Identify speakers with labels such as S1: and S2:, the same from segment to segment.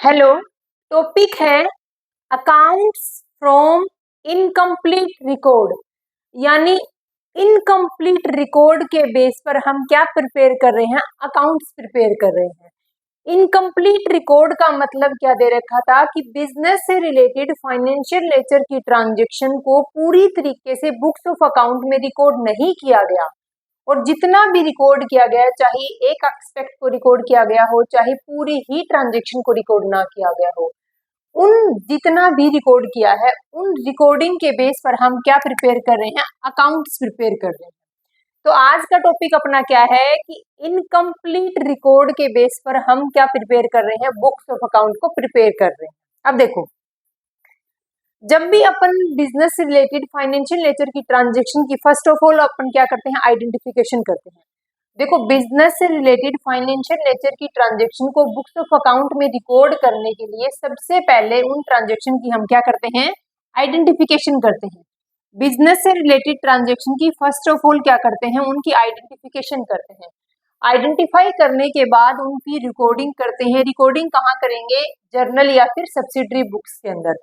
S1: Hello. Topic है accounts from incomplete record, यानी incomplete record के बेस पर हम क्या प्रिपेयर कर रहे हैं, अकाउंट्स प्रिपेयर कर रहे हैं। इनकम्प्लीट रिकॉर्ड का मतलब क्या दे रखा था कि बिजनेस से रिलेटेड फाइनेंशियल नेचर की ट्रांजेक्शन को पूरी तरीके से बुक्स ऑफ अकाउंट में रिकॉर्ड नहीं किया गया, और जितना भी रिकॉर्ड किया गया, चाहे एक एस्पेक्ट को रिकॉर्ड किया गया हो, चाहे पूरी ही ट्रांजेक्शन को रिकॉर्ड ना किया गया हो, उन जितना भी रिकॉर्ड किया है उन रिकॉर्डिंग के बेस पर हम क्या प्रिपेयर कर रहे हैं, अकाउंट्स प्रिपेयर कर रहे हैं। तो आज का टॉपिक अपना क्या है कि इनकम्प्लीट रिकॉर्ड के बेस पर हम क्या प्रिपेयर कर रहे हैं, बुक्स ऑफ अकाउंट को प्रिपेयर कर रहे हैं। अब देखो, जब भी अपन बिजनेस से रिलेटेड फाइनेंशियल नेचर की ट्रांजेक्शन की फर्स्ट ऑफ ऑल अपन क्या करते हैं, आइडेंटिफिकेशन करते हैं। देखो, बिजनेस से रिलेटेड फाइनेंशियल नेचर की ट्रांजेक्शन को बुक्स ऑफ अकाउंट में रिकॉर्ड करने के लिए सबसे पहले उन ट्रांजेक्शन की हम क्या करते हैं, आइडेंटिफिकेशन करते हैं। बिजनेस से रिलेटेड ट्रांजेक्शन की फर्स्ट ऑफ ऑल क्या करते हैं, उनकी आइडेंटिफिकेशन करते हैं। आइडेंटिफाई करने के बाद उनकी रिकॉर्डिंग करते हैं। रिकॉर्डिंग कहाँ करेंगे, जर्नल या फिर सब्सिडरी बुक्स के अंदर।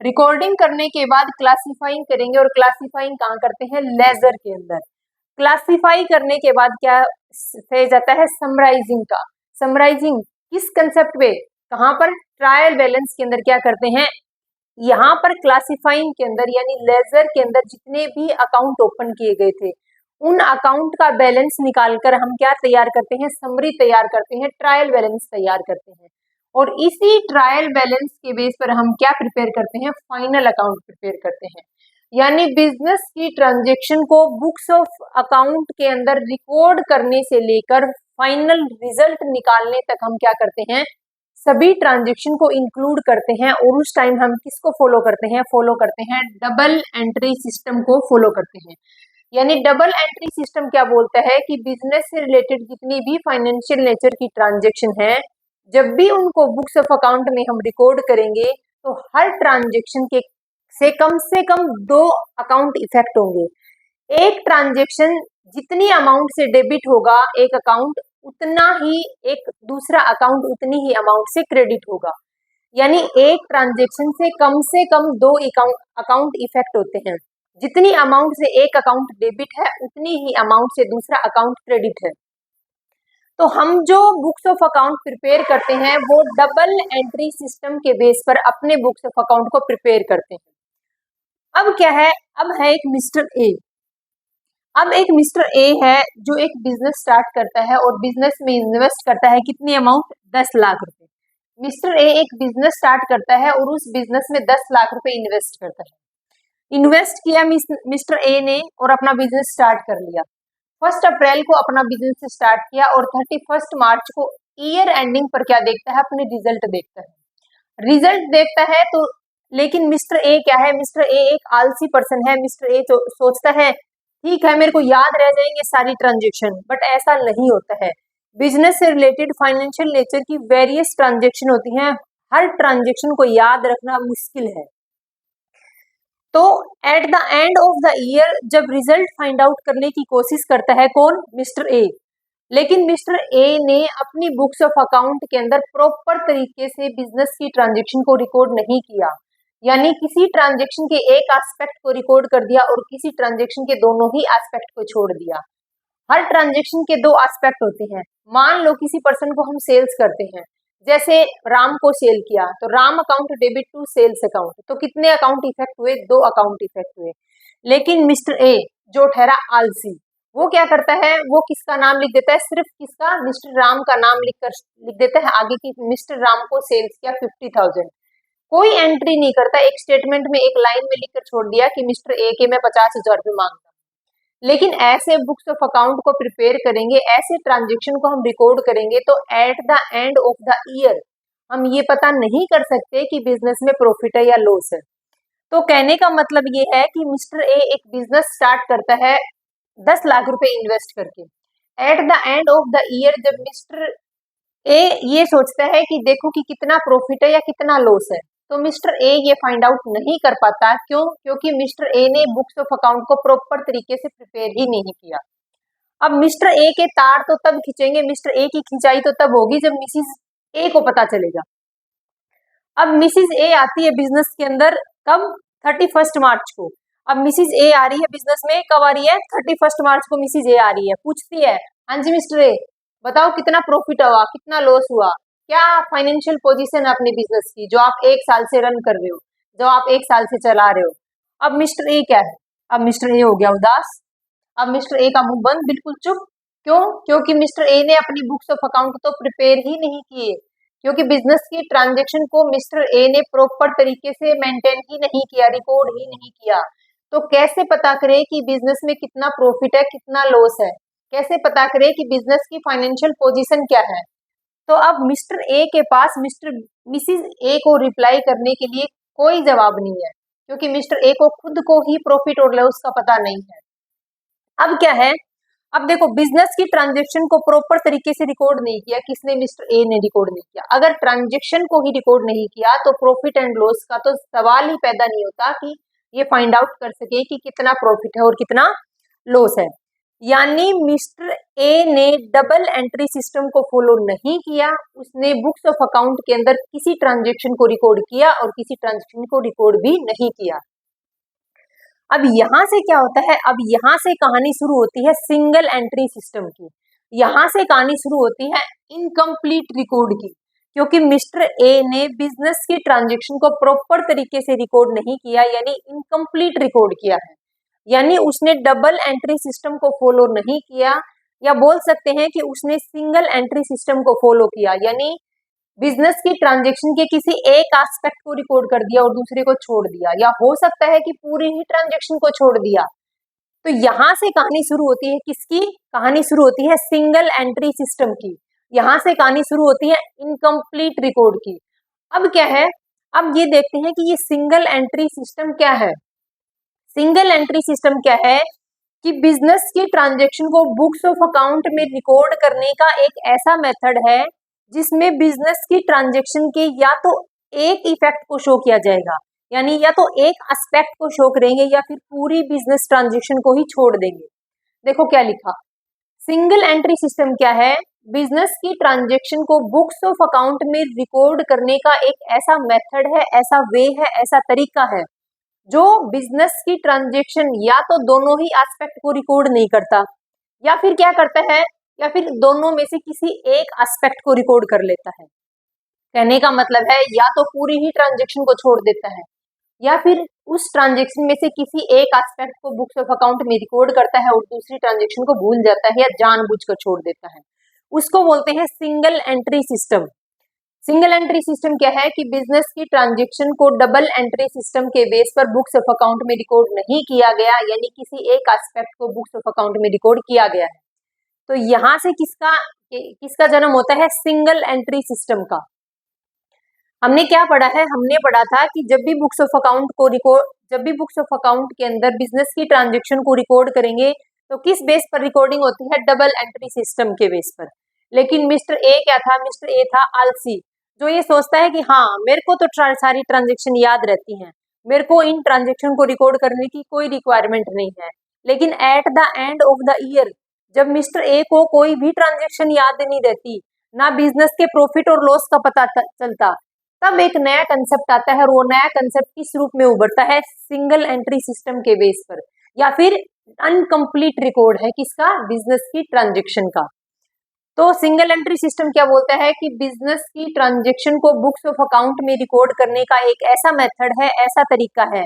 S1: रिकॉर्डिंग करने के बाद क्लासिफाइंग करेंगे, और क्लासिफाइंग कहाँ करते हैं, लेजर के अंदर। क्लासिफाई करने के बाद क्या फेज आता है, समराइजिंग का। समराइजिंग किस कंसेप्ट पे, कहाँ पर, ट्रायल बैलेंस के अंदर क्या करते हैं, यहाँ पर क्लासिफाइंग के अंदर यानी लेजर के अंदर जितने भी अकाउंट ओपन किए गए थे उन अकाउंट का बैलेंस निकालकर हम क्या तैयार करते हैं, समरी तैयार करते हैं, ट्रायल बैलेंस तैयार करते हैं। और इसी ट्रायल बैलेंस के बेस पर हम क्या प्रिपेयर करते हैं, फाइनल अकाउंट प्रिपेयर करते हैं। यानी बिजनेस की ट्रांजेक्शन को बुक्स ऑफ अकाउंट के अंदर रिकॉर्ड करने से लेकर फाइनल रिजल्ट निकालने तक हम क्या करते हैं, सभी ट्रांजेक्शन को इंक्लूड करते हैं। और उस टाइम हम किसको फॉलो करते हैं, फॉलो करते हैं डबल एंट्री सिस्टम को फॉलो करते हैं। यानी डबल एंट्री सिस्टम क्या बोलता है कि बिजनेस से रिलेटेड जितनी भी फाइनेंशियल नेचर की ट्रांजेक्शन है, जब भी उनको बुक्स ऑफ अकाउंट में हम रिकॉर्ड करेंगे तो हर ट्रांजेक्शन के से कम 2 अकाउंट इफेक्ट होंगे। एक ट्रांजेक्शन जितनी अमाउंट से डेबिट होगा एक अकाउंट, उतना ही एक दूसरा अकाउंट उतनी ही अमाउंट से क्रेडिट होगा। यानी एक ट्रांजेक्शन से कम 2 अकाउंट इफेक्ट होते हैं। जितनी अमाउंट से एक अकाउंट डेबिट है उतनी ही अमाउंट से दूसरा अकाउंट क्रेडिट है। तो हम जो बुक्स ऑफ अकाउंट प्रिपेयर करते हैं वो डबल एंट्री सिस्टम के बेस पर अपने बुक्स ऑफ अकाउंट को प्रिपेयर करते हैं। अब क्या है, अब है एक मिस्टर ए। अब एक मिस्टर ए है जो एक बिजनेस स्टार्ट करता है और बिजनेस में इन्वेस्ट करता है, कितनी अमाउंट, 10 लाख रुपए। मिस्टर ए एक बिजनेस स्टार्ट करता है और उस बिजनेस में 10 लाख रुपए इन्वेस्ट करता है। इन्वेस्ट किया मिस्टर ए ने और अपना बिजनेस स्टार्ट कर लिया। 1 अप्रैल को अपना बिजनेस स्टार्ट किया और 31 मार्च को ईयर एंडिंग पर क्या देखता है, अपने रिजल्ट देखता है। रिजल्ट देखता है तो लेकिन मिस्टर ए क्या है, मिस्टर ए एक आलसी पर्सन है। मिस्टर ए तो सोचता है ठीक है मेरे को याद रह जाएंगे सारी ट्रांजेक्शन, बट ऐसा नहीं होता है। बिजनेस से रिलेटेड फाइनेंशियल नेचर की वेरियस ट्रांजेक्शन होती हैं, हर ट्रांजेक्शन को याद रखना मुश्किल है। तो eight the end of the year जब रिजल्ट फाइंड आउट करने की कोशिश करता है कौन, मिस्टर ए। लेकिन मिस्टर ए ने अपनी बुक्स ऑफ अकाउंट के अंदर प्रॉपर तरीके से बिजनेस की ट्रांजेक्शन को रिकॉर्ड नहीं किया। यानी किसी ट्रांजेक्शन के एक एस्पेक्ट को रिकॉर्ड कर दिया और किसी ट्रांजेक्शन के दोनों ही एस्पेक्ट को छोड़ दिया। हर ट्रांजेक्शन के 2 एस्पेक्ट होते हैं। मान लो किसी पर्सन को हम सेल्स करते हैं, जैसे राम को सेल किया तो Ram account debit to sales account, तो कितने अकाउंट इफेक्ट हुए, 2 अकाउंट इफेक्ट हुए। लेकिन मिस्टर ए जो ठहरा आलसी, वो क्या करता है, वो किसका नाम लिख देता है, सिर्फ किसका, मिस्टर राम का नाम लिख देता है आगे की, मिस्टर राम को सेल्स किया 50,000। कोई एंट्री नहीं करता, एक स्टेटमेंट में एक लाइन में लिखकर छोड़ दिया कि मिस्टर ए के मैं 50,000 रुपये मांगता हूं। लेकिन ऐसे बुक्स ऑफ अकाउंट को प्रिपेयर करेंगे, ऐसे ट्रांजेक्शन को हम रिकॉर्ड करेंगे तो eight the end of the year हम ये पता नहीं कर सकते कि बिजनेस में प्रॉफिट है या लॉस है। तो कहने का मतलब ये है कि मिस्टर ए एक बिजनेस स्टार्ट करता है 10 लाख रुपए इन्वेस्ट करके। Eight the end of the year जब मिस्टर ए ये सोचता है कि देखो कि कितना प्रॉफिट है या कितना लॉस है, तो मिस्टर ए ये फाइंड आउट नहीं कर पाता। क्यों, क्योंकि मिस्टर ए ने बुक्स ऑफ अकाउंट को प्रॉपर तरीके से प्रिपेयर ही नहीं किया। अब मिस्टर ए के तार तो तब खींचेंगे, मिस्टर ए की खिंचाई तो तब होगी जब मिसिस ए को पता चलेगा। अब मिसिज ए आती है बिजनेस के अंदर कब? 31 मार्च को। अब मिसिज ए आ रही है बिजनेस में, कब आ रही है? 31 मार्च को मिसिज ए आ रही है, पूछती है हाँ जी मिस्टर ए बताओ कितना प्रॉफिट हुआ, कितना लॉस हुआ, क्या फाइनेंशियल पोजीशन है अपने बिजनेस की जो आप 1 साल से रन कर रहे हो, जो आप 1 साल से चला रहे हो। अब मिस्टर ए क्या है? अब मिस्टर ए हो गया उदास। अब मिस्टर ए का मुंह बंद, बिल्कुल चुप। क्यों? क्योंकि मिस्टर ए ने अपनी बुक्स ऑफ अकाउंट तो प्रिपेयर ही नहीं किए, क्योंकि बिजनेस की ट्रांजेक्शन को मिस्टर ए ने प्रॉपर तरीके से मेंटेन ही नहीं किया, रिकॉर्ड ही नहीं किया। तो कैसे पता करे कि बिजनेस में कितना प्रॉफिट है, कितना लॉस है? कैसे पता करे कि बिजनेस की फाइनेंशियल पोजीशन क्या है? तो अब मिस्टर ए के पास मिस्टर मिसिज ए को रिप्लाई करने के लिए कोई जवाब नहीं है, क्योंकि मिस्टर ए को खुद को ही प्रॉफिट और लॉस का पता नहीं है। अब क्या है? अब देखो बिजनेस की ट्रांजेक्शन को प्रॉपर तरीके से रिकॉर्ड नहीं किया, किसने? मिस्टर ए ने रिकॉर्ड नहीं किया। अगर ट्रांजेक्शन को ही रिकॉर्ड नहीं किया तो प्रॉफिट एंड लॉस का तो सवाल ही पैदा नहीं होता कि ये फाइंड आउट कर सके कि कितना प्रॉफिट है और कितना लॉस है। यानी मिस्टर ए ने डबल एंट्री सिस्टम को फॉलो नहीं किया, उसने बुक्स ऑफ अकाउंट के अंदर किसी ट्रांजेक्शन को रिकॉर्ड किया और किसी ट्रांजेक्शन को रिकॉर्ड भी नहीं किया। अब यहां से क्या होता है? अब यहां से कहानी शुरू होती है सिंगल एंट्री सिस्टम की। यहां से कहानी शुरू होती है इनकम्प्लीट रिकॉर्ड की, क्योंकि मिस्टर ए ने बिजनेस की ट्रांजेक्शन को प्रॉपर तरीके से रिकॉर्ड नहीं किया, यानी इनकम्प्लीट रिकॉर्ड किया है। यानी उसने डबल एंट्री सिस्टम को फॉलो नहीं किया, या बोल सकते हैं कि उसने सिंगल एंट्री सिस्टम को फॉलो किया, यानी बिजनेस की ट्रांजेक्शन के किसी एक एस्पेक्ट को रिकॉर्ड कर दिया और दूसरे को छोड़ दिया, या हो सकता है कि पूरी ही ट्रांजेक्शन को छोड़ दिया। तो यहां से कहानी शुरू होती है किसकी? कहानी शुरू होती है सिंगल एंट्री सिस्टम की। यहां से कहानी शुरू होती है इनकम्प्लीट रिकॉर्ड की। अब क्या है? अब ये देखते हैं कि ये सिंगल एंट्री सिस्टम क्या है। सिंगल एंट्री सिस्टम क्या है? कि बिजनेस की ट्रांजेक्शन को बुक्स ऑफ अकाउंट में रिकॉर्ड करने का एक ऐसा मेथड है जिसमें बिजनेस की ट्रांजेक्शन के या तो एक इफेक्ट को शो किया जाएगा, यानी या तो एक एस्पेक्ट को शो करेंगे या फिर पूरी बिजनेस ट्रांजेक्शन को ही छोड़ देंगे। देखो क्या लिखा, सिंगल एंट्री सिस्टम क्या है? बिजनेस की ट्रांजेक्शन को बुक्स ऑफ अकाउंट में रिकॉर्ड करने का एक ऐसा मेथड है, ऐसा वे है, ऐसा तरीका है जो बिजनेस की ट्रांजेक्शन या तो दोनों ही एस्पेक्ट को रिकॉर्ड नहीं करता, या फिर क्या करता है, या फिर दोनों में से किसी एक एस्पेक्ट को रिकॉर्ड कर लेता है। कहने का मतलब है या तो पूरी ही ट्रांजेक्शन को छोड़ देता है, या फिर उस ट्रांजेक्शन में से किसी एक एस्पेक्ट को बुक्स ऑफ अकाउंट में रिकॉर्ड करता है और दूसरी ट्रांजेक्शन को भूल जाता है या जानबूझकर छोड़ देता है। उसको बोलते हैं single entry system. Single entry system क्या है? कि बिजनेस की ट्रांजेक्शन को डबल एंट्री सिस्टम के बेस पर बुक्स ऑफ अकाउंट में रिकॉर्ड नहीं किया गया, यानी किसी एक एस्पेक्ट को बुक्स ऑफ अकाउंट में रिकॉर्ड किया गया है। तो यहां से किसका जन्म होता है? सिंगल एंट्री सिस्टम का। हमने क्या पढ़ा है? हमने पढ़ा था कि जब भी बुक्स ऑफ अकाउंट के अंदर बिजनेस की ट्रांजेक्शन को रिकॉर्ड करेंगे तो किस बेस पर रिकॉर्डिंग होती है? डबल एंट्री सिस्टम के बेस पर। लेकिन मिस्टर ए क्या था? मिस्टर ए था आलसी, जो ये सोचता है कि हाँ मेरे को तो सारी ट्रांजेक्शन याद रहती हैं, मेरे को इन ट्रांजेक्शन को रिकॉर्ड करने की कोई रिक्वायरमेंट नहीं है। लेकिन eight the end of the year जब मिस्टर ए को कोई भी ट्रांजेक्शन याद नहीं रहती, ना बिजनेस के प्रॉफिट और लॉस का पता चलता, तब एक नया कंसेप्ट आता है, और वो नया कंसेप्ट किस रूप में उभरता है? सिंगल एंट्री सिस्टम के बेस पर, या फिर अनकंप्लीट रिकॉर्ड है किसका? बिजनेस की ट्रांजेक्शन का। तो सिंगल एंट्री सिस्टम क्या बोलता है? कि बिजनेस की ट्रांजेक्शन को बुक्स ऑफ अकाउंट में रिकॉर्ड करने का एक ऐसा मेथड है, ऐसा तरीका है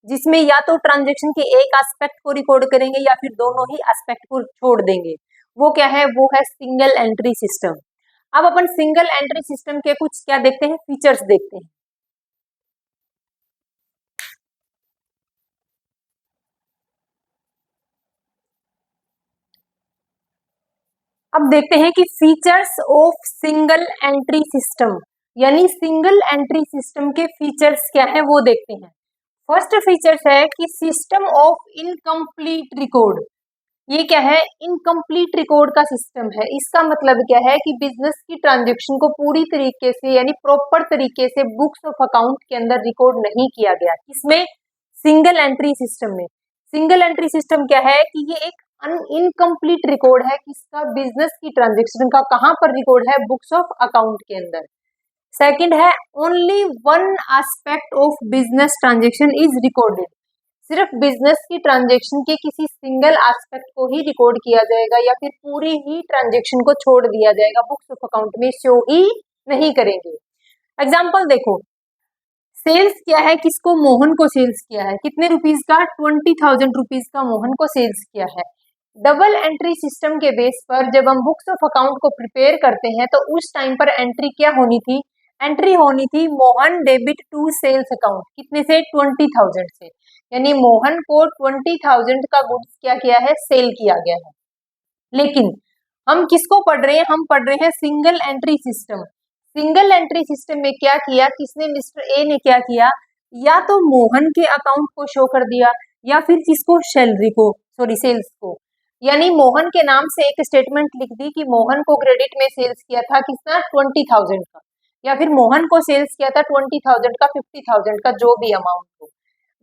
S1: जिसमें या तो ट्रांजेक्शन के एक एस्पेक्ट को रिकॉर्ड करेंगे या फिर दोनों ही एस्पेक्ट को छोड़ देंगे। वो क्या है? वो है सिंगल एंट्री सिस्टम। अब अपन सिंगल एंट्री सिस्टम के कुछ क्या देखते हैं? फीचर्स देखते हैं। अब देखते हैं कि features of single entry system, यानी सिंगल एंट्री सिस्टम के फीचर्स क्या है वो देखते हैं। फर्स्ट फीचर्स है कि सिस्टम ऑफ इनकम्प्लीट रिकॉर्ड। ये क्या है? इनकम्प्लीट रिकॉर्ड का सिस्टम है। इसका मतलब क्या है? कि बिजनेस की ट्रांजेक्शन को पूरी तरीके से यानी प्रॉपर तरीके से बुक्स ऑफ अकाउंट के अंदर रिकॉर्ड नहीं किया गया। किसमें? सिंगल एंट्री सिस्टम में। सिंगल एंट्री सिस्टम क्या है? कि ये एक इनकम्प्लीट रिकॉर्ड है किसका? बिजनेस की ट्रांजेक्शन का। कहां पर रिकॉर्ड है? बुक्स ऑफ अकाउंट के अंदर। सेकंड है only one aspect of business transaction is recorded, सिर्फ बिजनेस की ट्रांजेक्शन के किसी सिंगल एस्पेक्ट को ही रिकॉर्ड किया जाएगा या फिर पूरी ही ट्रांजेक्शन को छोड़ दिया जाएगा, बुक्स ऑफ अकाउंट में शो ही नहीं करेंगे। एग्जाम्पल देखो, सेल्स क्या है, किसको, मोहन को सेल्स किया है, कितने रुपीज का, 20,000 रुपीज का मोहन को सेल्स किया है। डबल एंट्री सिस्टम के बेस पर जब हम बुक्स ऑफ अकाउंट को प्रिपेयर करते हैं तो उस टाइम पर एंट्री क्या होनी थी, एंट्री होनी थी Mohan debit to sales account, कितने से, 20,000 से, यानी मोहन को 20,000 का गुड्स क्या किया है, सेल किया गया है। लेकिन हम किसको पढ़ रहे हैं, हम पढ़ रहे हैं single entry system. Single entry system में क्या किया, किसने, मिस्टर ए ने क्या किया, या तो मोहन के अकाउंट को शो कर दिया या फिर किसको, सैलरी को, सॉरी सेल्स को, यानी मोहन के नाम से एक स्टेटमेंट लिख दी कि मोहन को क्रेडिट में सेल्स किया था कितना, 20,000 का, या फिर मोहन को सेल्स किया था 20,000 का, 50,000 का, जो भी अमाउंट हो।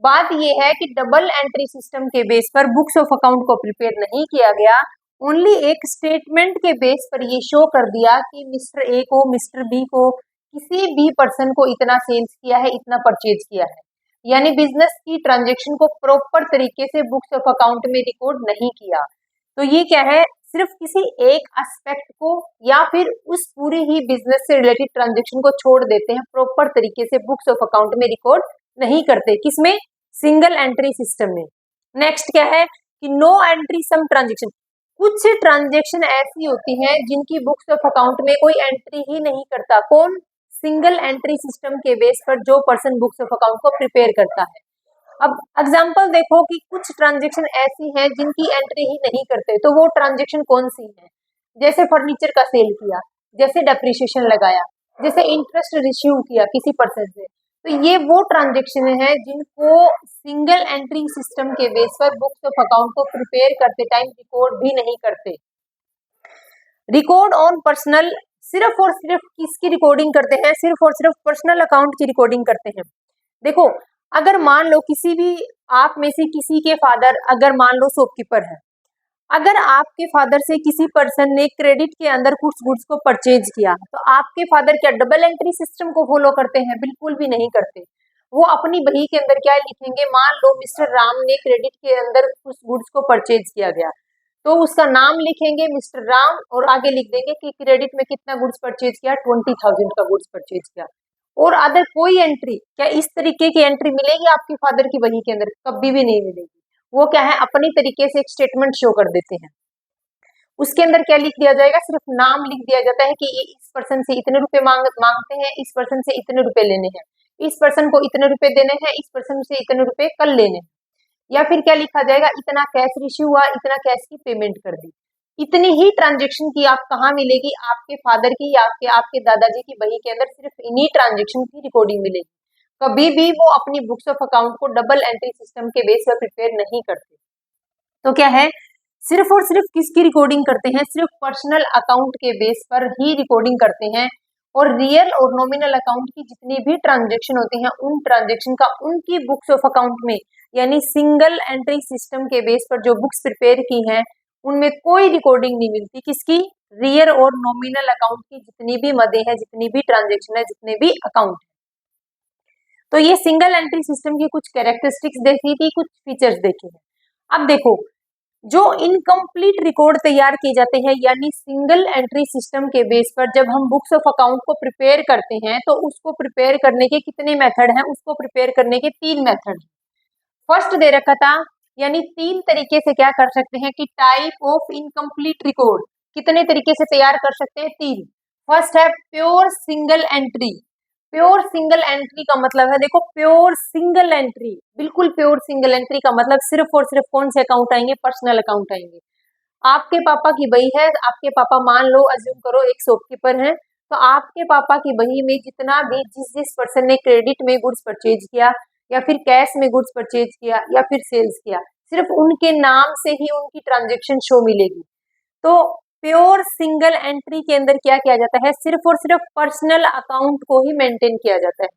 S1: बात यह है कि डबल एंट्री सिस्टम के बेस पर बुक्स ऑफ अकाउंट को प्रिपेयर नहीं किया गया, ओनली एक स्टेटमेंट के बेस पर ये शो कर दिया कि मिस्टर ए को, मिस्टर बी को, किसी भी पर्सन को इतना सेल्स किया है, इतना परचेज किया है, यानी बिजनेस की ट्रांजेक्शन को प्रॉपर तरीके से बुक्स ऑफ अकाउंट में रिकॉर्ड नहीं किया। तो ये क्या है, सिर्फ किसी एक एस्पेक्ट को या फिर उस पूरी ही बिजनेस से रिलेटेड ट्रांजेक्शन को छोड़ देते हैं, प्रॉपर तरीके से बुक्स ऑफ अकाउंट में रिकॉर्ड नहीं करते, किसमें, सिंगल एंट्री सिस्टम में। नेक्स्ट क्या है कि नो एंट्री सम ट्रांजेक्शन, कुछ ट्रांजेक्शन ऐसी होती हैं जिनकी बुक्स ऑफ अकाउंट में कोई एंट्री ही नहीं करता, कौन, सिंगल एंट्री सिस्टम के बेस पर जो पर्सन बुक्स ऑफ अकाउंट को प्रिपेयर करता है। अब एग्जाम्पल देखो कि कुछ ट्रांजेक्शन ऐसी हैं जिनकी एंट्री ही नहीं करते, तो वो ट्रांजेक्शन कौन सी है, जैसे फर्नीचर का सेल किया, जैसे डेप्रिसिएशन लगाया, जैसे इंटरेस्ट रिसीव किया किसी पर्सन से, तो ये वो ट्रांजेक्शन है जिनको सिंगल एंट्री सिस्टम के बेस पर बुक्स ऑफ अकाउंट को प्रिपेयर करते टाइम रिकॉर्ड भी नहीं करते। रिकॉर्ड ऑन पर्सनल, सिर्फ और सिर्फ किसकी रिकॉर्डिंग करते हैं, सिर्फ और सिर्फ पर्सनल अकाउंट की रिकॉर्डिंग करते हैं। देखो, अगर मान लो किसी भी आप में से किसी के फादर अगर मान लो शॉपकीपर है, अगर आपके फादर से किसी पर्सन ने क्रेडिट के अंदर कुछ गुड्स को परचेज किया, तो आपके फादर क्या डबल एंट्री सिस्टम को फॉलो करते हैं, बिल्कुल भी नहीं करते। वो अपनी बही के अंदर क्या लिखेंगे, मान लो मिस्टर राम ने क्रेडिट के अंदर कुछ गुड्स को परचेज किया गया, तो उसका नाम लिखेंगे मिस्टर राम और आगे लिख देंगे कि क्रेडिट में कितना गुड्स परचेज किया, 20,000 का गुड्स परचेज किया। और अदर कोई एंट्री, क्या इस तरीके की एंट्री मिलेगी आपके फादर की बही के अंदर, कभी भी नहीं मिलेगी। वो क्या है, अपनी तरीके से एक स्टेटमेंट शो कर देते हैं, उसके अंदर क्या लिख दिया जाएगा, सिर्फ नाम लिख दिया जाता है कि ये इस पर्सन से इतने रुपए मांगते हैं, इस पर्सन से इतने रुपए लेने हैं, इस पर्सन को इतने रुपए देने हैं, इस पर्सन से इतने रुपए कल लेने हैं। या फिर क्या लिखा जाएगा, इतना कैश रिसीव हुआ, इतना कैश की पेमेंट कर दी। इतनी ही ट्रांजेक्शन की आप कहाँ मिलेगी, आपके फादर की या आपके दादाजी की बही के अंदर सिर्फ इन्हीं ट्रांजेक्शन की रिकॉर्डिंग मिलेगी। कभी भी वो अपनी बुक्स ऑफ अकाउंट को डबल एंट्री सिस्टम के बेस पर प्रिपेयर नहीं करते। तो क्या है, सिर्फ और सिर्फ किसकी रिकॉर्डिंग करते हैं, सिर्फ पर्सनल अकाउंट के बेस पर ही रिकॉर्डिंग करते हैं। और रियल और नॉमिनल अकाउंट की जितनी भी ट्रांजेक्शन होती हैं, उन ट्रांजेक्शन का उनकी बुक्स ऑफ अकाउंट में, यानी सिंगल एंट्री सिस्टम के बेस पर जो बुक्स प्रिपेयर की हैं, उनमें कोई रिकॉर्डिंग नहीं मिलती, किसकी, रियल और नॉमिनल अकाउंट की जितनी भी मदें हैं, जितनी भी ट्रांजेक्शन है, जितने भी अकाउंट है। तो ये सिंगल एंट्री सिस्टम की कुछ कैरेक्टरिस्टिक्स देखी थी, कुछ फीचर्स देखे हैं। अब देखो, जो इनकम्प्लीट रिकॉर्ड तैयार किए जाते हैं, यानी सिंगल एंट्री सिस्टम के बेस पर जब हम बुक्स ऑफ अकाउंट को प्रिपेयर करते हैं, तो उसको प्रिपेयर करने के कितने मेथड हैं, उसको प्रिपेयर करने के 3 मेथड हैं। फर्स्ट दे रखा था, यानी 3 तरीके से क्या कर सकते हैं कि टाइप ऑफ इनकम्प्लीट रिकॉर्ड, कितने तरीके से तैयार कर सकते हैं, 3। फर्स्ट है pure single entry. Pure single entry का मतलब है, देखो प्योर सिंगल एंट्री, बिल्कुल प्योर सिंगल एंट्री का मतलब सिर्फ और सिर्फ कौन से अकाउंट आएंगे, पर्सनल अकाउंट आएंगे। आपके पापा की बही है, आपके पापा मान लो अज्यूम करो एक शॉपकीपर है, तो आपके पापा की बही में जितना भी जिस पर्सन ने क्रेडिट में गुड्स परचेज किया या फिर कैश में गुड्स परचेज किया या फिर सेल्स किया, सिर्फ उनके नाम से ही उनकी ट्रांजेक्शन शो मिलेगी। तो प्योर सिंगल एंट्री के अंदर क्या किया जाता है, सिर्फ और सिर्फ पर्सनल अकाउंट को ही मेंटेन किया जाता है।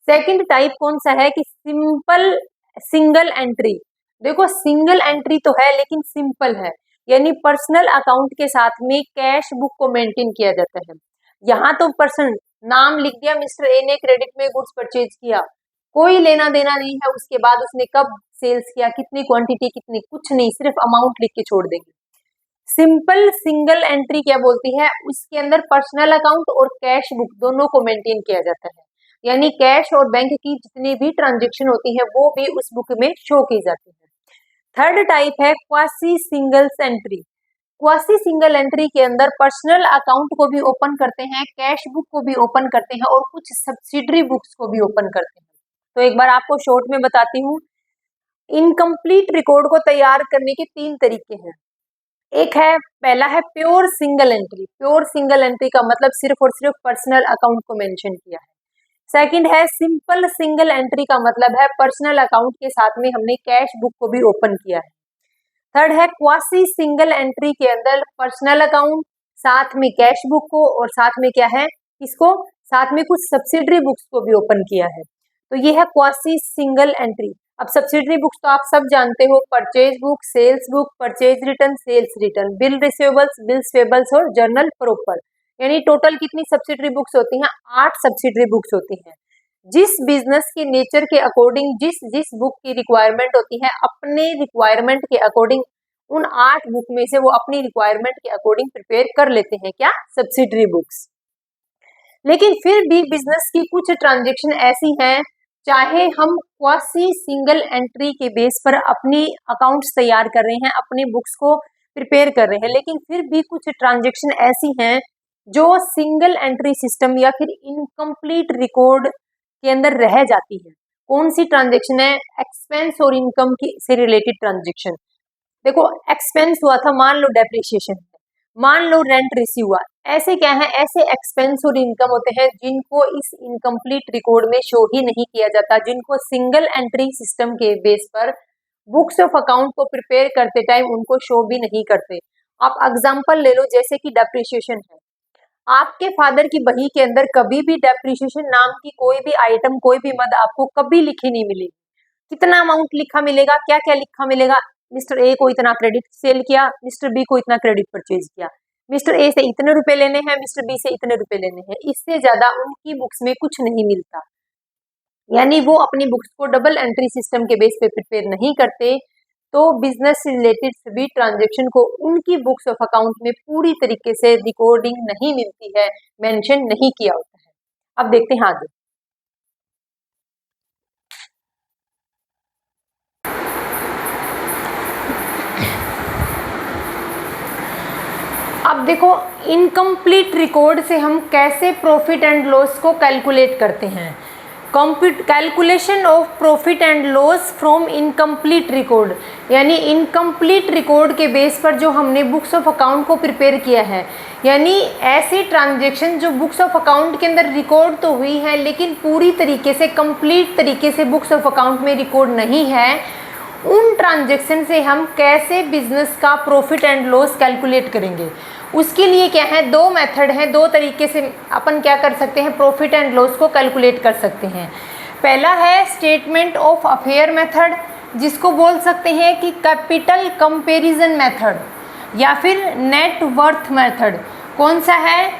S1: सेकंड टाइप कौन सा है कि सिंपल सिंगल एंट्री। देखो सिंगल एंट्री तो है लेकिन सिंपल है, यानी पर्सनल अकाउंट के साथ में कैश बुक को मेंटेन किया जाता है। यहाँ तो पर्सन नाम लिख दिया, मिस्टर ए ने क्रेडिट में गुड्स परचेज किया, कोई लेना देना नहीं है उसके बाद उसने कब सेल्स किया, कितनी क्वांटिटी, कितनी, कुछ नहीं, सिर्फ अमाउंट लिख के छोड़ देंगे। सिंपल सिंगल एंट्री क्या बोलती है, उसके अंदर पर्सनल अकाउंट और कैश बुक दोनों को मेंटेन किया जाता है, यानी कैश और बैंक की जितनी भी ट्रांजेक्शन होती है वो भी उस बुक में शो की जाती है। थर्ड टाइप है quasi single entry. Quasi single entry के अंदर पर्सनल अकाउंट को भी ओपन करते हैं, कैश बुक को भी ओपन करते हैं और कुछ सब्सिडरी बुक्स को भी ओपन करते हैं। तो एक बार आपको शॉर्ट में बताती हूँ, इनकम्प्लीट रिकॉर्ड को तैयार करने के 3 तरीके हैं। एक है, पहला है pure single entry. Pure single entry का मतलब सिर्फ और सिर्फ पर्सनल अकाउंट को मेंशन किया है। सेकंड है सिंपल सिंगल एंट्री का मतलब है पर्सनल अकाउंट के साथ में हमने कैश बुक को भी ओपन किया है। थर्ड है क्वासी सिंगल एंट्री के अंदर पर्सनल अकाउंट, साथ में कैश बुक को और साथ में क्या है, इसको साथ में कुछ सब्सिडरी बुक्स को भी ओपन किया है। तो ये है क्वासी सिंगल एंट्री। अब सब्सिडरी बुक्स तो आप सब जानते हो, purchase book, sales book, purchase return, sales return, bill receivables, bills payables और जर्नल प्रॉपर। यानी टोटल कितनी सब्सिडरी बुक्स होती हैं? 8 सब्सिडरी बुक्स होती हैं। जिस बिजनेस के नेचर के अकॉर्डिंग जिस जिस बुक की रिक्वायरमेंट होती है, अपने रिक्वायरमेंट के अकॉर्डिंग उन 8 बुक में से वो अपनी रिक्वायरमेंट के अकॉर्डिंग प्रिपेयर कर लेते हैं, क्या? Subsidiary books. लेकिन फिर भी बिजनेस की कुछ ट्रांजेक्शन ऐसी हैं, चाहे हम क्वासी सिंगल एंट्री के बेस पर अपनी अकाउंट्स तैयार कर रहे हैं, अपनी बुक्स को प्रिपेयर कर रहे हैं, लेकिन फिर भी कुछ ट्रांजेक्शन ऐसी हैं जो सिंगल एंट्री सिस्टम या फिर इनकम्प्लीट रिकॉर्ड के अंदर रह जाती है। कौन सी ट्रांजेक्शन है? एक्सपेंस और इनकम की से रिलेटेड ट्रांजेक्शन। देखो, एक्सपेंस हुआ था, मान लो डेप्रिसिएशन, मान लो रेंट रिसीव हुआ, ऐसे क्या है, ऐसे एक्सपेंस और इनकम होते हैं जिनको इस इनकम्प्लीट रिकॉर्ड में शो ही नहीं किया जाता, जिनको सिंगल एंट्री सिस्टम के बेस पर बुक्स ऑफ अकाउंट को प्रिपेयर करते टाइम उनको शो भी नहीं करते। आप एग्जांपल ले लो, जैसे कि डेप्रिसिएशन है, आपके फादर की बही के अंदर कभी भी डेप्रिसिएशन नाम की कोई भी आइटम, कोई भी मद आपको कभी लिखी नहीं मिलेगी। कितना अमाउंट लिखा मिलेगा, क्या क्या लिखा मिलेगा? मिस्टर ए को इतना क्रेडिट सेल किया, मिस्टर बी को इतना क्रेडिट परचेज किया, मिस्टर ए से इतने रुपए लेने हैं, मिस्टर बी से इतने रुपए लेने हैं, इससे ज्यादा उनकी बुक्स में कुछ नहीं मिलता। यानी वो अपनी बुक्स को डबल एंट्री सिस्टम के बेस पे प्रिपेयर नहीं करते, तो बिजनेस से रिलेटेड सभी ट्रांजेक्शन को उनकी बुक्स ऑफ अकाउंट में पूरी तरीके से रिकॉर्डिंग नहीं मिलती है, मेंशन नहीं किया होता है। अब देखते हैं आगे। अब देखो, इनकम्प्लीट रिकॉर्ड से हम कैसे प्रॉफिट एंड लॉस को कैलकुलेट करते हैं। Calculation of profit and loss from incomplete record, यानी इनकम्प्लीट रिकॉर्ड के बेस पर जो हमने बुक्स ऑफ अकाउंट को प्रिपेयर किया है, यानी ऐसी ट्रांजेक्शन जो बुक्स ऑफ अकाउंट के अंदर रिकॉर्ड तो हुई है लेकिन पूरी तरीके से, कंप्लीट तरीके से बुक्स ऑफ अकाउंट में रिकॉर्ड नहीं है, उन ट्रांजेक्शन से हम कैसे बिजनेस का प्रॉफिट एंड लॉस कैलकुलेट करेंगे। उसके लिए क्या है, 2 मेथड हैं, 2 तरीके से अपन क्या कर सकते हैं, प्रॉफिट एंड लॉस को कैलकुलेट कर सकते हैं। पहला है स्टेटमेंट ऑफ अफेयर मेथड, जिसको बोल सकते हैं कि कैपिटल कंपैरिजन मेथड या फिर नेट वर्थ मेथड। कौन सा है?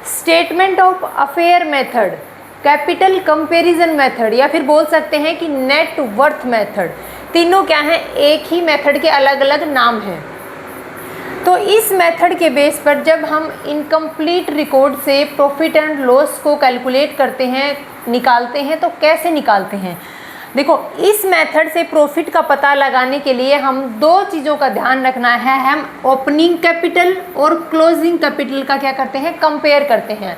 S1: Statement of affair method, capital comparison method या फिर बोल सकते हैं कि नेट वर्थ मेथड। तीनों क्या हैं, एक ही मेथड के अलग अलग नाम हैं। तो इस मेथड के बेस पर जब हम इनकम्प्लीट रिकॉर्ड से प्रॉफिट एंड लॉस को कैलकुलेट करते हैं, निकालते हैं, तो कैसे निकालते हैं? देखो, इस मेथड से प्रॉफिट का पता लगाने के लिए हम 2 चीज़ों का ध्यान रखना है। हम ओपनिंग कैपिटल और क्लोजिंग कैपिटल का क्या करते हैं, कंपेयर करते हैं।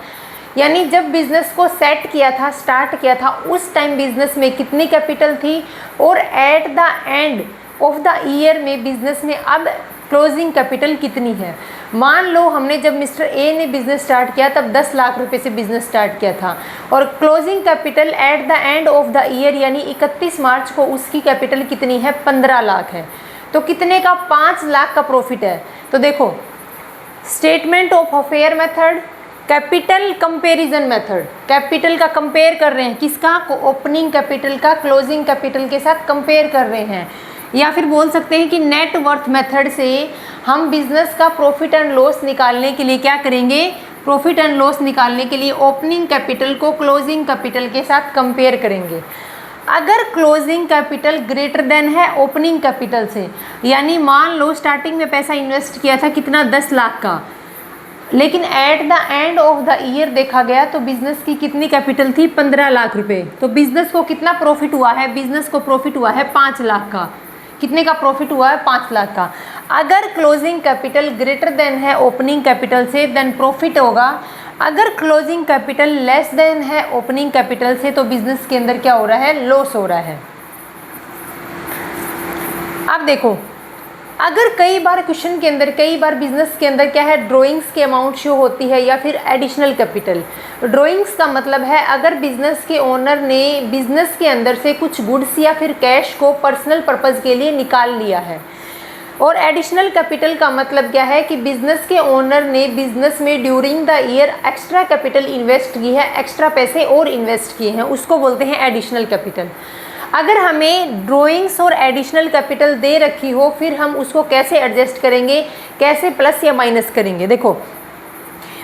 S1: यानी जब बिजनेस को सेट किया था, स्टार्ट किया था, उस टाइम बिजनेस में कितनी कैपिटल थी और eight the end of the year में बिजनेस में अब क्लोजिंग कैपिटल कितनी है। मान लो हमने जब मिस्टर ए ने बिजनेस स्टार्ट किया तब 10 लाख रुपए से बिजनेस स्टार्ट किया था और closing capital eight the end of the year यानी 31 मार्च को उसकी कैपिटल कितनी है, 15 लाख है। तो कितने का, 5 लाख का प्रॉफिट है। तो देखो, statement of affair method, capital comparison method, capital का कंपेयर कर रहे हैं, किसका, ओपनिंग कैपिटल का क्लोजिंग कैपिटल के साथ कंपेयर कर रहे हैं। या फिर बोल सकते हैं कि नेट वर्थ मेथड से हम बिजनेस का प्रॉफिट एंड लॉस निकालने के लिए क्या करेंगे, प्रॉफिट एंड लॉस निकालने के लिए ओपनिंग कैपिटल को क्लोजिंग कैपिटल के साथ कंपेयर करेंगे। अगर क्लोजिंग कैपिटल ग्रेटर देन है ओपनिंग कैपिटल से, यानी मान लो स्टार्टिंग में पैसा इन्वेस्ट किया था कितना 10 लाख का, लेकिन eight the end of the year देखा गया तो बिजनेस की कितनी कैपिटल थी 15 लाख रुपए। तो बिजनेस को कितना प्रॉफिट हुआ है, बिजनेस को प्रॉफिट हुआ है 5 लाख का। कितने का प्रॉफिट हुआ है 5 लाख का। अगर क्लोजिंग कैपिटल ग्रेटर देन है ओपनिंग कैपिटल से देन प्रॉफिट होगा। अगर क्लोजिंग कैपिटल लेस देन है ओपनिंग कैपिटल से तो बिजनेस के अंदर क्या हो रहा है, लॉस हो रहा है। अब देखो, अगर कई बार क्वेश्चन के अंदर, कई बार बिजनेस के अंदर क्या है, ड्राइंग्स की अमाउंट शो होती है या फिर एडिशनल कैपिटल। ड्राइंग्स का मतलब है अगर बिजनेस के ओनर ने बिजनेस के अंदर से कुछ गुड्स या फिर कैश को पर्सनल पर्पस के लिए निकाल लिया है। और एडिशनल कैपिटल का मतलब क्या है कि बिजनेस के ओनर ने बिजनेस में during the year extra capital invest की है, एक्स्ट्रा पैसे और इन्वेस्ट किए हैं, उसको बोलते हैं एडिशनल कैपिटल। अगर हमें ड्राइंग्स और एडिशनल कैपिटल दे रखी हो, फिर हम उसको कैसे एडजस्ट करेंगे, कैसे प्लस या माइनस करेंगे। देखो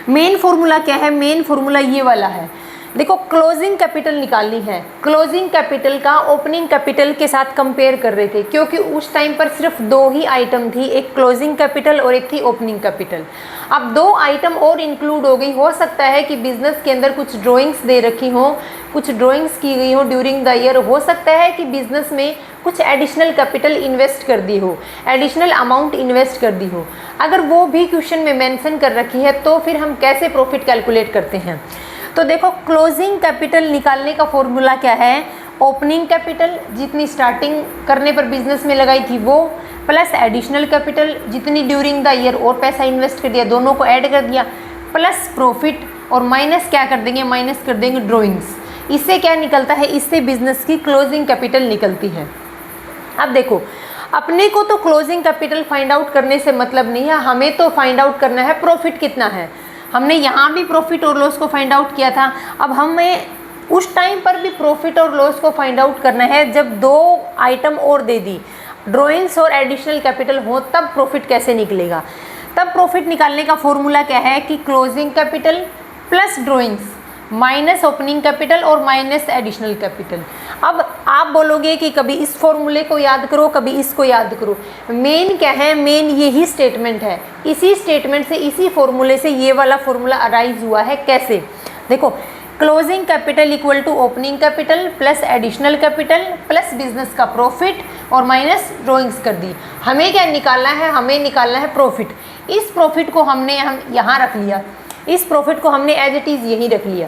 S1: मेन फॉर्मूला क्या है, मेन फॉर्मूला ये वाला है। देखो क्लोजिंग कैपिटल निकालनी है, क्लोजिंग कैपिटल का ओपनिंग कैपिटल के साथ कंपेयर कर रहे थे, क्योंकि उस टाइम पर सिर्फ 2 ही आइटम थी, एक क्लोजिंग कैपिटल और एक थी ओपनिंग कैपिटल। अब 2 आइटम और इंक्लूड हो गई। हो सकता है कि बिजनेस के अंदर कुछ ड्राइंग्स दे रखी हो, कुछ ड्राइंग्स की गई हो ड्यूरिंग द ईयर। हो सकता है कि बिजनेस में कुछ एडिशनल कैपिटल इन्वेस्ट कर दी हो, एडिशनल अमाउंट इन्वेस्ट कर दी हो। अगर वो भी क्वेश्चन में मेंशन कर रखी है तो फिर हम कैसे प्रॉफिट कैलकुलेट करते हैं। तो देखो क्लोजिंग कैपिटल निकालने का फॉर्मूला क्या है, ओपनिंग कैपिटल जितनी स्टार्टिंग करने पर बिजनेस में लगाई थी वो, प्लस एडिशनल कैपिटल जितनी ड्यूरिंग द ईयर और पैसा इन्वेस्ट कर दिया, दोनों को ऐड कर दिया, प्लस प्रॉफिट, और माइनस क्या कर देंगे, माइनस कर देंगे ड्राइंग्स। इससे क्या निकलता है, इससे बिजनेस की क्लोजिंग कैपिटल निकलती है। अब देखो अपने को तो क्लोजिंग कैपिटल फाइंड आउट करने से मतलब नहीं है, हमें तो फाइंड आउट करना है प्रॉफिट कितना है। हमने यहाँ भी प्रॉफिट और लॉस को फाइंड आउट किया था, अब हमें उस टाइम पर भी प्रॉफिट और लॉस को फाइंड आउट करना है जब 2 आइटम और दे दी, ड्राइंग्स और एडिशनल कैपिटल हो, तब प्रॉफिट कैसे निकलेगा। तब प्रॉफिट निकालने का फॉर्मूला क्या है कि closing capital plus drawings minus opening capital और माइनस एडिशनल कैपिटल। अब आप बोलोगे कि कभी इस फॉर्मूले को याद करो, कभी इसको याद करो। मेन क्या है, मेन यही स्टेटमेंट है। इसी स्टेटमेंट से, इसी फॉर्मूले से ये वाला फॉर्मूला अराइज हुआ है। कैसे, देखो closing capital equal to opening capital plus additional capital plus business का प्रॉफिट और माइनस ड्राइंग्स कर दी। हमें क्या निकालना है, हमें निकालना है प्रॉफिट। इस प्रॉफिट को हम यहाँ रख लिया, इस प्रॉफिट को हमने एज इट इज़ यहीं रख लिया।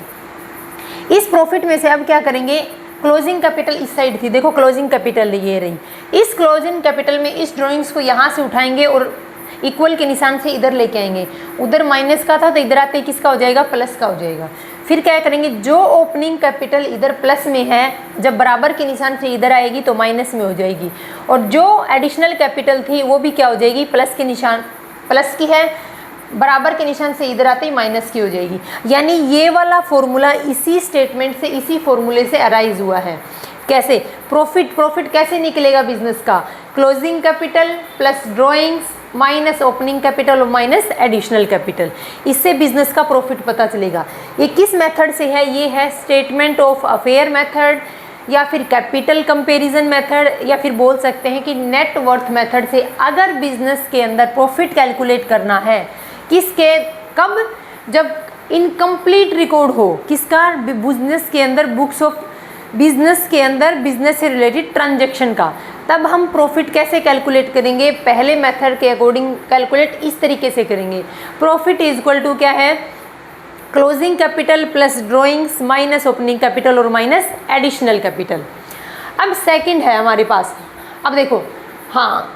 S1: इस प्रॉफिट में से अब क्या करेंगे, क्लोजिंग कैपिटल इस साइड थी, देखो क्लोजिंग कैपिटल ये रही। इस क्लोजिंग कैपिटल में इस ड्राइंग्स को यहाँ से उठाएंगे और इक्वल के निशान से इधर लेके आएंगे। उधर माइनस का था तो इधर आते किसका हो जाएगा, प्लस का हो जाएगा। फिर क्या करेंगे, जो ओपनिंग कैपिटल इधर प्लस में है, जब बराबर के निशान से इधर आएगी तो माइनस में हो जाएगी। और जो एडिशनल कैपिटल थी वो भी क्या हो जाएगी, प्लस के निशान, प्लस की है, बराबर के निशान से इधर आते ही माइनस की हो जाएगी। यानी ये वाला फॉर्मूला इसी स्टेटमेंट से, इसी फॉर्मूले से अराइज हुआ है। कैसे, प्रॉफिट कैसे निकलेगा बिजनेस का, closing capital plus drawings minus opening capital और माइनस एडिशनल कैपिटल। इससे बिजनेस का प्रॉफिट पता चलेगा। ये किस मेथड से है, ये है स्टेटमेंट ऑफ अफेयर मेथड, या फिर कैपिटल कंपैरिजन मेथड, या फिर बोल सकते हैं कि नेट वर्थ मेथड से। अगर बिजनेस के अंदर प्रॉफिट कैलकुलेट करना है, किसके, कब, जब इनकम्प्लीट रिकॉर्ड हो, किसका, बिजनेस के अंदर, बुक्स ऑफ बिजनेस के अंदर बिजनेस से रिलेटेड ट्रांजैक्शन का, तब हम प्रॉफिट कैसे कैलकुलेट करेंगे, पहले मेथड के अकॉर्डिंग कैलकुलेट इस तरीके से करेंगे। प्रॉफिट इज इक्वल टू क्या है, closing capital plus drawings minus opening capital और माइनस एडिशनल कैपिटल। अब सेकंड है हमारे पास। अब देखो, हाँ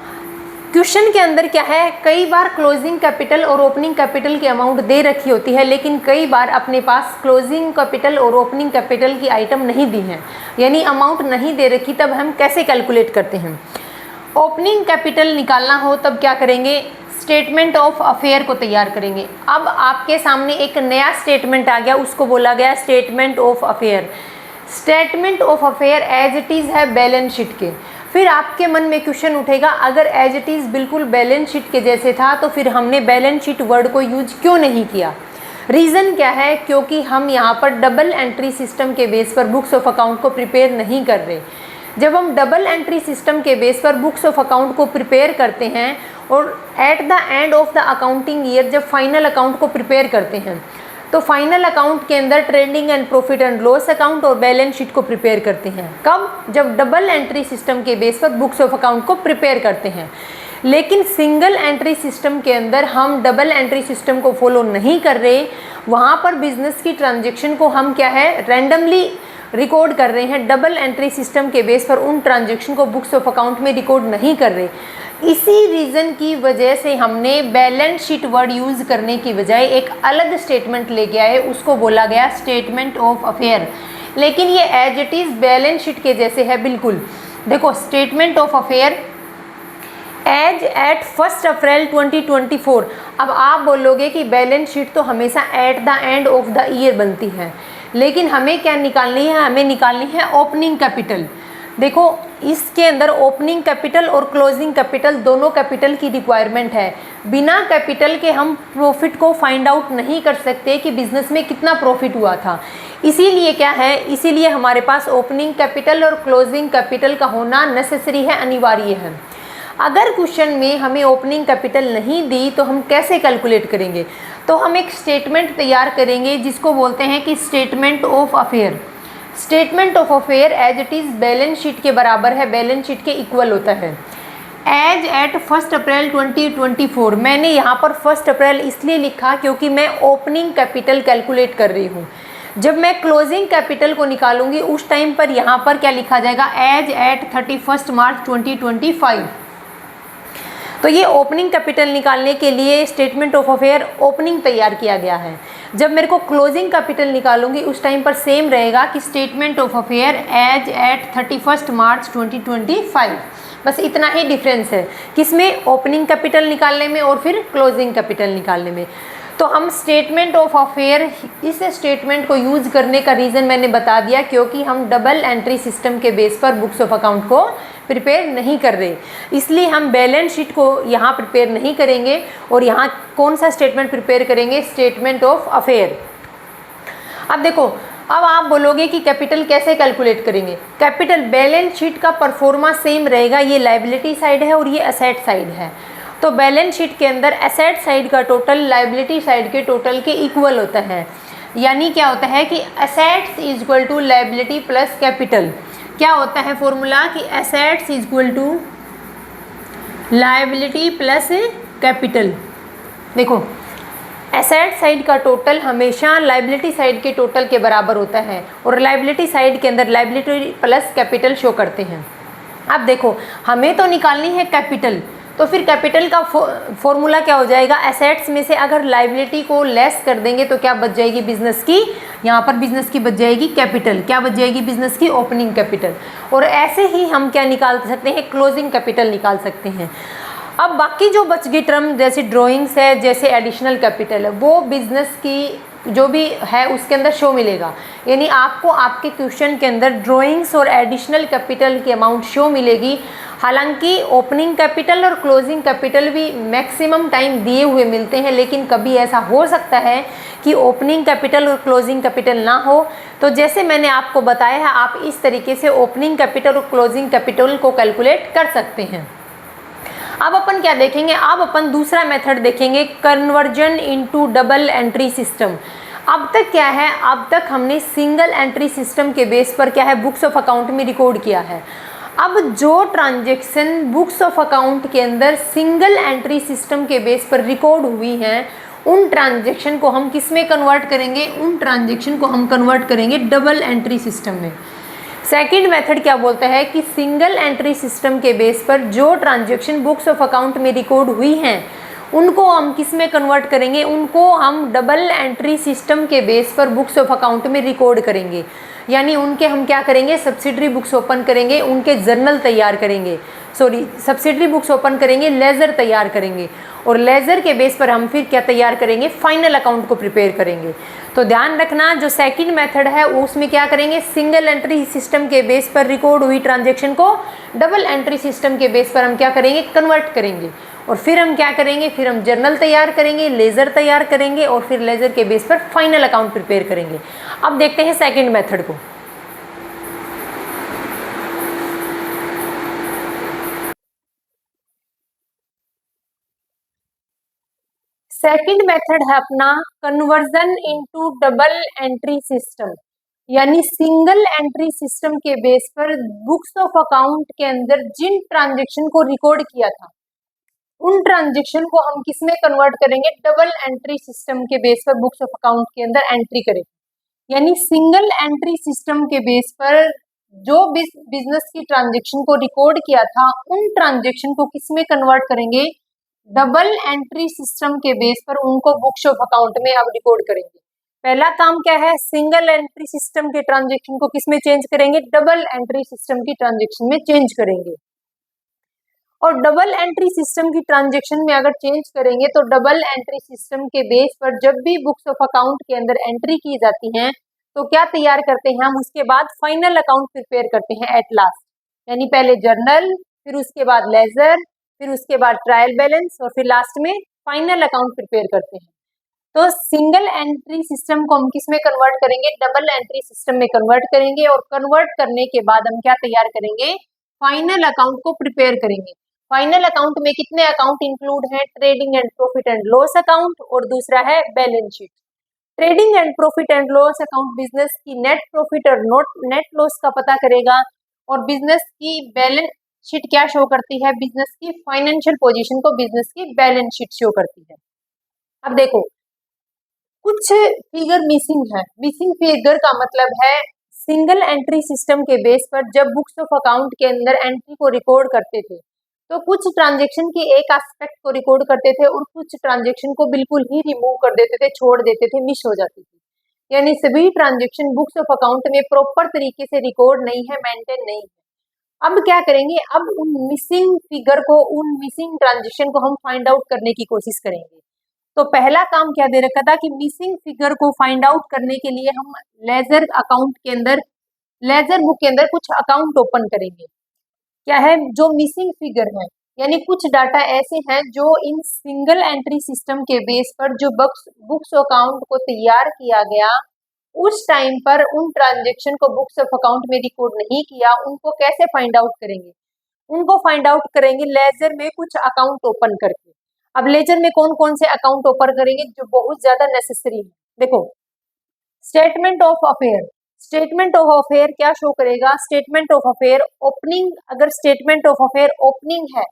S1: क्वेश्चन के अंदर क्या है, कई बार क्लोजिंग कैपिटल और ओपनिंग कैपिटल की अमाउंट दे रखी होती है, लेकिन कई बार अपने पास क्लोजिंग कैपिटल और ओपनिंग कैपिटल की आइटम नहीं दी है, यानी अमाउंट नहीं दे रखी। तब हम कैसे कैलकुलेट करते हैं, ओपनिंग कैपिटल निकालना हो तब क्या करेंगे, स्टेटमेंट ऑफ अफेयर को तैयार करेंगे। अब आपके सामने एक नया स्टेटमेंट आ गया, उसको बोला गया statement of affair. Statement of affair as it is है बैलेंस शीट के। फिर आपके मन में क्वेश्चन उठेगा, अगर एज इट इज़ बिल्कुल बैलेंस शीट के जैसे था तो फिर हमने बैलेंस शीट वर्ड को यूज क्यों नहीं किया। रीज़न क्या है? क्योंकि हम यहाँ पर डबल एंट्री सिस्टम के बेस पर बुक्स ऑफ अकाउंट को प्रिपेयर नहीं कर रहे। जब हम डबल एंट्री सिस्टम के बेस पर बुक्स ऑफ अकाउंट को प्रिपेयर करते हैं और eight the end of the accounting year जब फाइनल अकाउंट को प्रिपेयर करते हैं, तो फाइनल अकाउंट के अंदर trading and profit and loss account और बैलेंस शीट को प्रिपेयर करते हैं। कब? जब डबल एंट्री सिस्टम के बेस पर बुक्स ऑफ अकाउंट को प्रिपेयर करते हैं। लेकिन सिंगल एंट्री सिस्टम के अंदर हम डबल एंट्री सिस्टम को फॉलो नहीं कर रहे। वहाँ पर बिजनेस की ट्रांजेक्शन को हम क्या है, रैंडमली रिकॉर्ड कर रहे हैं। डबल एंट्री सिस्टम के बेस पर उन ट्रांजेक्शन को बुक्स ऑफ अकाउंट में रिकॉर्ड नहीं कर रहे। इसी रीज़न की वजह से हमने बैलेंस शीट वर्ड यूज़ करने की बजाय एक अलग स्टेटमेंट लेके आए, उसको बोला गया स्टेटमेंट ऑफ अफेयर। लेकिन ये as it is balance sheet के जैसे है बिल्कुल। देखो, statement of affair as at 1 April 2024। अब आप बोलोगे कि बैलेंस शीट तो हमेशा at the end of the year बनती है, लेकिन हमें क्या निकालनी है? हमें निकालनी है ओपनिंग कैपिटल। देखो, इसके अंदर ओपनिंग कैपिटल और क्लोजिंग कैपिटल दोनों कैपिटल की रिक्वायरमेंट है। बिना कैपिटल के हम प्रॉफिट को फाइंड आउट नहीं कर सकते कि बिजनेस में कितना प्रॉफिट हुआ था। इसीलिए क्या है, इसीलिए हमारे पास ओपनिंग कैपिटल और क्लोजिंग कैपिटल का होना नेसेसरी है, अनिवार्य है। अगर क्वेश्चन में हमें ओपनिंग कैपिटल नहीं दी तो हम कैसे कैलकुलेट करेंगे? तो हम एक स्टेटमेंट तैयार करेंगे जिसको बोलते हैं कि statement of affair. Statement of affair as it is balance sheet के बराबर है, बैलेंस शीट के इक्वल होता है। एज एट 1 अप्रैल 2024, मैंने यहाँ पर 1 अप्रैल इसलिए लिखा क्योंकि मैं ओपनिंग कैपिटल कैलकुलेट कर रही हूँ। जब मैं क्लोजिंग कैपिटल को निकालूंगी उस टाइम पर यहाँ पर क्या लिखा जाएगा? As at 31 March 2025। तो ये ओपनिंग कैपिटल निकालने के लिए स्टेटमेंट ऑफ अफेयर ओपनिंग तैयार किया गया है। जब मेरे को क्लोजिंग कैपिटल निकालूंगी उस टाइम पर सेम रहेगा कि statement of affair as at 31 March 2025। बस इतना ही डिफरेंस है किसमें? ओपनिंग कैपिटल निकालने में और फिर क्लोजिंग कैपिटल निकालने में। तो हम स्टेटमेंट ऑफ अफेयर, इस स्टेटमेंट को यूज़ करने का रीज़न मैंने बता दिया, क्योंकि हम डबल एंट्री सिस्टम के बेस पर बुक्स ऑफ अकाउंट को प्रिपेयर नहीं कर रहे, इसलिए हम बैलेंस शीट को यहाँ प्रिपेयर नहीं करेंगे। और यहाँ कौन सा स्टेटमेंट प्रिपेयर करेंगे? Statement of affair. अब देखो, अब आप बोलोगे कि कैपिटल कैसे कैलकुलेट करेंगे? कैपिटल बैलेंस शीट का परफॉर्मा सेम रहेगा, ये लायबिलिटी साइड है और ये असेट साइड है। तो बैलेंस शीट के अंदर एसेट साइड का टोटल लायबिलिटी साइड के टोटल के इक्वल होता है। यानी क्या होता है कि assets is equal to liability plus capital. क्या होता है फॉर्मूला? कि assets is equal to liability plus capital. देखो, एसेट साइड का टोटल हमेशा लायबिलिटी साइड के टोटल के बराबर होता है और लायबिलिटी साइड के अंदर लायबिलिटी प्लस कैपिटल शो करते हैं। अब देखो, हमें तो निकालनी है कैपिटल, तो फिर कैपिटल का फॉर्मूला क्या हो जाएगा? एसेट्स में से अगर लायबिलिटी को लेस कर देंगे तो क्या बच जाएगी बिजनेस की? यहाँ पर बिजनेस की बच जाएगी कैपिटल। क्या बच जाएगी बिजनेस की? Opening capital. और ऐसे ही हम क्या निकाल सकते हैं? क्लोजिंग कैपिटल निकाल सकते हैं। अब बाकी जो बच गई टर्म, जैसे ड्राइंग्स है, जैसे एडिशनल कैपिटल है, वो बिजनेस की जो भी है उसके अंदर शो मिलेगा। यानी आपको आपके क्वेश्चन के अंदर ड्राइंग्स और एडिशनल कैपिटल की अमाउंट शो मिलेगी। हालांकि ओपनिंग कैपिटल और क्लोजिंग कैपिटल भी मैक्सिमम टाइम दिए हुए मिलते हैं, लेकिन कभी ऐसा हो सकता है कि ओपनिंग कैपिटल और क्लोजिंग कैपिटल ना हो। तो जैसे मैंने आपको बताया है, आप इस तरीके से ओपनिंग कैपिटल और क्लोजिंग कैपिटल को कैलकुलेट कर सकते हैं। अब अपन क्या देखेंगे? अब अपन दूसरा मेथड देखेंगे, conversion into double entry system. अब तक क्या है? अब तक हमने सिंगल एंट्री सिस्टम के बेस पर क्या है, बुक्स ऑफ अकाउंट में रिकॉर्ड किया है। अब जो ट्रांजैक्शन बुक्स ऑफ अकाउंट के अंदर सिंगल एंट्री सिस्टम के बेस पर रिकॉर्ड हुई हैं, उन ट्रांजैक्शन को हम किस में कन्वर्ट करेंगे? उन ट्रांजैक्शन को हम कन्वर्ट करेंगे डबल एंट्री सिस्टम में। सेकंड मेथड क्या बोलता है कि सिंगल एंट्री सिस्टम के बेस पर जो ट्रांजैक्शन बुक्स ऑफ अकाउंट में रिकॉर्ड हुई हैं, उनको हम किस में कन्वर्ट करेंगे? उनको हम डबल एंट्री सिस्टम के बेस पर बुक्स ऑफ अकाउंट में रिकॉर्ड करेंगे। यानी उनके हम क्या करेंगे? सब्सिडरी बुक्स ओपन करेंगे, उनके जर्नल तैयार करेंगे, सब्सिडरी बुक्स ओपन करेंगे, लेजर तैयार करेंगे और लेजर के बेस पर हम फिर क्या तैयार करेंगे, फाइनल अकाउंट को प्रिपेयर करेंगे। तो ध्यान रखना, जो सेकंड मेथड है उसमें क्या करेंगे, सिंगल एंट्री सिस्टम के बेस पर रिकॉर्ड हुई ट्रांजेक्शन को डबल एंट्री सिस्टम के बेस पर हम क्या करेंगे, कन्वर्ट करेंगे। और फिर हम क्या करेंगे, फिर हम जर्नल तैयार करेंगे, लेजर तैयार करेंगे और फिर लेजर के बेस पर फाइनल अकाउंट प्रिपेयर करेंगे। अब देखते हैं सेकेंड मेथड को। सेकंड मेथड है अपना conversion into double entry system, यानी सिंगल एंट्री सिस्टम के बेस पर बुक्स ऑफ अकाउंट के अंदर जिन ट्रांजेक्शन को रिकॉर्ड किया था उन ट्रांजेक्शन को हम किस में कन्वर्ट करेंगे, डबल एंट्री सिस्टम के बेस पर बुक्स ऑफ अकाउंट के अंदर एंट्री करेंगे। यानी सिंगल एंट्री सिस्टम के बेस पर जो बिजनेस की ट्रांजेक्शन को रिकॉर्ड किया था उन ट्रांजेक्शन को किस में कन्वर्ट करेंगे, डबल एंट्री सिस्टम के बेस पर उनको बुक्स ऑफ अकाउंट में अब रिकॉर्ड करेंगे। पहला काम क्या है, सिंगल एंट्री सिस्टम के ट्रांजेक्शन को किस में चेंज करेंगे, डबल एंट्री सिस्टम की ट्रांजेक्शन में चेंज करेंगे। और डबल एंट्री सिस्टम की ट्रांजेक्शन में अगर चेंज करेंगे तो डबल एंट्री सिस्टम के बेस पर जब भी बुक्स ऑफ अकाउंट के अंदर एंट्री की जाती हैं तो क्या तैयार करते हैं हम, उसके बाद फाइनल अकाउंट प्रिपेयर करते हैं एट लास्ट। यानी पहले जर्नल, फिर उसके बाद लेजर, फिर उसके बाद ट्रायल बैलेंस और फिर लास्ट में फाइनल अकाउंट प्रिपेयर करते हैं। तो सिंगल एंट्री सिस्टम को हम किस में कन्वर्ट करेंगे, डबल एंट्री सिस्टम में कन्वर्ट करेंगे। और कन्वर्ट करने के बाद हम क्या तैयार करेंगे, फाइनल अकाउंट को प्रिपेयर करेंगे। फाइनल अकाउंट में कितने अकाउंट इंक्लूड हैं, trading and profit and loss account और दूसरा है balance sheet. Trading and profit and loss account business की नेट प्रॉफिट और नेट लॉस का पता करेगा और बिजनेस की बैलेंस शीट क्या शो करती है, बिजनेस की फाइनेंशियल पोजीशन को बिजनेस की बैलेंस शीट शो करती है। अब देखो कुछ फिगर मिसिंग है। मिसिंग फिगर का मतलब है सिंगल एंट्री सिस्टम के बेस पर जब बुक्स ऑफ अकाउंट के अंदर एंट्री को रिकॉर्ड करते थे तो कुछ ट्रांजेक्शन के एक एस्पेक्ट को रिकॉर्ड करते थे और कुछ ट्रांजेक्शन को बिल्कुल ही रिमूव कर देते थे, छोड़ देते थे, मिस हो जाती थी। यानी सभी ट्रांजेक्शन बुक्स ऑफ अकाउंट में प्रॉपर तरीके से रिकॉर्ड नहीं है, मेंटेन नहीं है। अब क्या करेंगे, अब उन मिसिंग फिगर को, उन मिसिंग ट्रांजेक्शन को हम फाइंड आउट करने की कोशिश करेंगे। तो पहला काम क्या दे रखा था कि मिसिंग फिगर को फाइंड आउट करने के लिए हम लेजर अकाउंट के अंदर, लेजर बुक के अंदर कुछ अकाउंट ओपन करेंगे। क्या है, जो मिसिंग फिगर है, यानी कुछ डाटा ऐसे हैं जो इन सिंगल एंट्री सिस्टम के बेस पर जो बुक्स अकाउंट को तैयार किया गया उस टाइम पर उन ट्रांजेक्शन को बुक्स ऑफ अकाउंट में रिकॉर्ड नहीं किया, उनको कैसे फाइंड आउट करेंगे, उनको फाइंड आउट करेंगे लेजर में कुछ अकाउंट ओपन करके। अब लेजर में कौन कौन से अकाउंट ओपन करेंगे जो बहुत ज्यादा नेसेसरी है, देखो statement of affair. Statement of affair क्या शो करेगा, स्टेटमेंट ऑफ अफेयर ओपनिंग, अगर स्टेटमेंट ऑफ अफेयर ओपनिंग है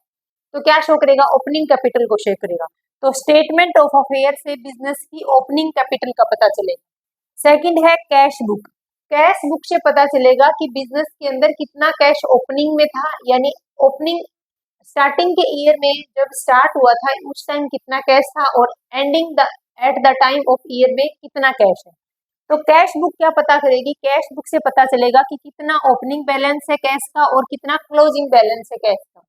S1: तो क्या शो करेगा, ओपनिंग कैपिटल को शो करेगा। तो स्टेटमेंट ऑफ अफेयर से बिजनेस की ओपनिंग कैपिटल का पता चलेगा। सेकंड है कैश बुक। कैश बुक से पता चलेगा कि बिजनेस के अंदर कितना कैश ओपनिंग में था, यानी ओपनिंग स्टार्टिंग के ईयर में जब स्टार्ट हुआ था उस टाइम कितना कैश था और ending at the time of year में कितना कैश है। तो कैश बुक क्या पता करेगी, कैश बुक से पता चलेगा कि कितना ओपनिंग बैलेंस है कैश का और कितना क्लोजिंग बैलेंस है कैश का।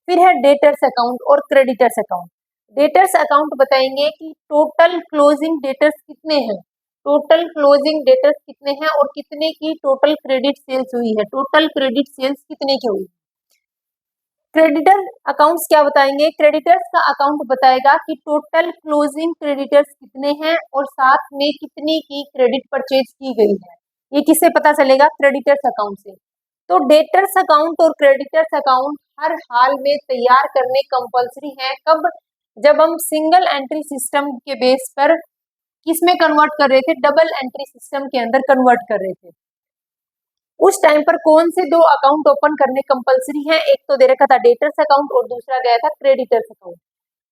S1: फिर है डेटर्स अकाउंट और क्रेडिटर्स अकाउंट। डेटर्स अकाउंट बताएंगे कि टोटल क्लोजिंग डेटर्स कितने हैं, टोटल क्लोजिंग डेटर्स कितने हैं और कितने की टोटल क्रेडिट सेल्स हुई है, टोटल क्रेडिट सेल्स कितने की हुई है। क्रेडिटर अकाउंट्स क्या बताएंगे, क्रेडिटर्स का अकाउंट बताएगा कि टोटल क्लोजिंग क्रेडिटर्स कितने हैं और साथ में कितनी की क्रेडिट परचेज की गई है। ये किससे पता चलेगा, क्रेडिटर्स अकाउंट से। तो डेटर्स अकाउंट और क्रेडिटर्स अकाउंट हर हाल में तैयार करने कंपल्सरी है। कब, जब हम सिंगल एंट्री सिस्टम के बेस पर किसमें कन्वर्ट कर रहे थे, डबल एंट्री सिस्टम के अंदर कन्वर्ट कर रहे थे। उस टाइम पर कौन से दो अकाउंट ओपन करने कंपलसरी हैं, एक तो दे रखा था डेटर्स अकाउंट और दूसरा गया था क्रेडिटर्स अकाउंट।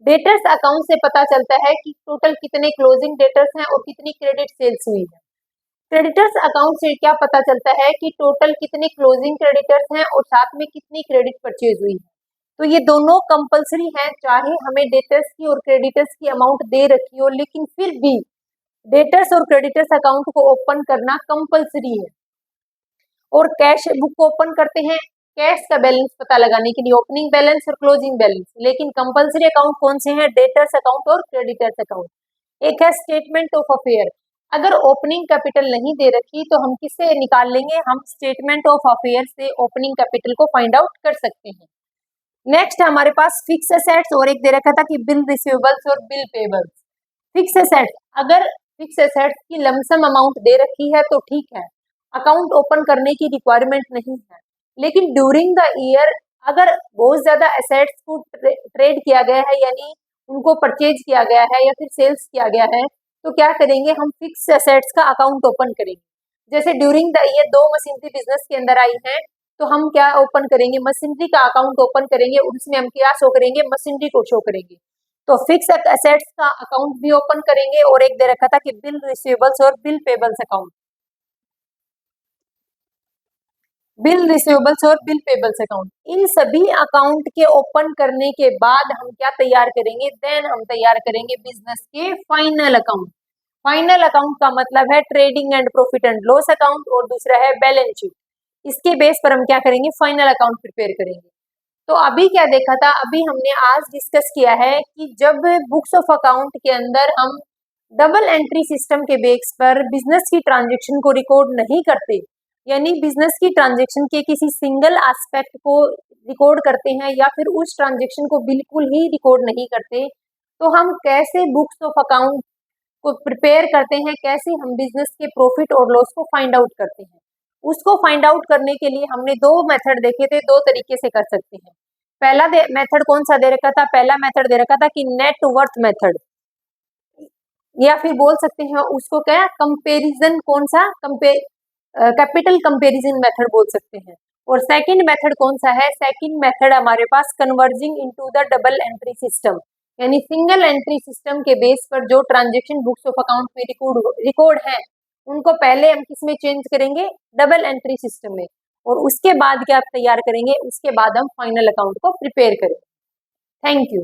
S1: डेटर्स अकाउंट से पता चलता है कि टोटल कितने क्लोजिंग डेटर्स हैं और कितनी क्रेडिट सेल्स हुई है। क्रेडिटर्स अकाउंट से क्या पता चलता है कि टोटल कितने क्लोजिंग क्रेडिटर्स हैं और साथ में कितनी क्रेडिट परचेज हुई है। तो ये दोनों कंपलसरी हैं, चाहे हमें डेटर्स की और क्रेडिटर्स की अमाउंट दे रखी हो, लेकिन फिर भी डेटर्स और क्रेडिटर्स अकाउंट को ओपन करना कंपलसरी है। और कैश बुक को ओपन करते हैं, कैश का बैलेंस पता लगाने के लिए ओपनिंग बैलेंस और क्लोजिंग बैलेंस। लेकिन कंपल्सरी अकाउंट कौन से हैं? डेटर्स अकाउंट और क्रेडिटर्स अकाउंट। एक है स्टेटमेंट ऑफ अफेयर। अगर ओपनिंग कैपिटल नहीं दे रखी तो हम किससे निकाल लेंगे? हम स्टेटमेंट ऑफ अफेयर से ओपनिंग कैपिटल को फाइंड आउट कर सकते हैं। नेक्स्ट हमारे पास फिक्स एसेट्स और एक दे रखा था कि बिल रिसीवेबल्स और बिल पेबल्स। फिक्स एसेट्स, अगर फिक्स एसेट्स की लमसम अमाउंट दे रखी है तो ठीक है, अकाउंट ओपन करने की रिक्वायरमेंट नहीं है। लेकिन ड्यूरिंग द ईयर अगर बहुत ज्यादा एसेट्स को ट्रेड किया गया है, यानी उनको परचेज किया गया है या फिर सेल्स किया गया है, तो क्या करेंगे? हम फिक्स एसेट्स का अकाउंट ओपन करेंगे। जैसे during the year 2 machinery business के अंदर आई है, तो हम क्या ओपन करेंगे? मशीनरी का अकाउंट ओपन करेंगे और उसमें हम क्या शो करेंगे? मशीनरी को शो करेंगे। तो फिक्स एसेट्स का अकाउंट भी ओपन करेंगे और एक दे रखा था कि बिल रिसीवेबल्स और bill payables account. Bill receivables और बिल पेबल्स अकाउंट, इन सभी अकाउंट के ओपन करने के बाद हम क्या तैयार करेंगे? देन हम तैयार करेंगे बिजनेस के फाइनल अकाउंट। फाइनल अकाउंट का मतलब है trading and profit and loss account और दूसरा है बैलेंस शीट। इसके बेस पर हम क्या करेंगे? फाइनल अकाउंट प्रिपेयर करेंगे। तो अभी क्या देखा था? अभी हमने आज डिस्कस किया है कि जब बुक्स ऑफ अकाउंट के अंदर हम डबल एंट्री सिस्टम के बेस पर बिजनेस की ट्रांजेक्शन को रिकॉर्ड नहीं करते, यानी बिजनेस की ट्रांजेक्शन के किसी सिंगल एस्पेक्ट को रिकॉर्ड करते हैं या फिर उस ट्रांजेक्शन को बिल्कुल ही रिकॉर्ड नहीं करते, तो हम कैसे बुक्स ऑफ अकाउंट को प्रिपेयर करते हैं, कैसे हम बिजनेस के प्रॉफिट और लॉस को फाइंड आउट करते हैं? उसको फाइंड आउट करने के लिए हमने 2 मेथड देखे थे, 2 तरीके से कर सकते हैं। पहला मेथड कौन सा दे रखा था? पहला मेथड दे रखा था कि नेट वर्थ मेथड, या फिर बोल सकते हैं उसको क्या? कंपैरिजन, कौन सा? कैपिटल कंपैरिजन मेथड बोल सकते हैं। और सेकंड मेथड कौन सा है? सेकंड मेथड हमारे पास converging into the double entry system, यानी सिंगल एंट्री सिस्टम के बेस पर जो ट्रांजैक्शन बुक्स ऑफ अकाउंट में रिकॉर्ड है, उनको पहले हम किस में चेंज करेंगे? डबल एंट्री सिस्टम में। और उसके बाद क्या तैयार करेंगे? उसके बाद हम फाइनल अकाउंट को प्रिपेयर करेंगे। Thank you.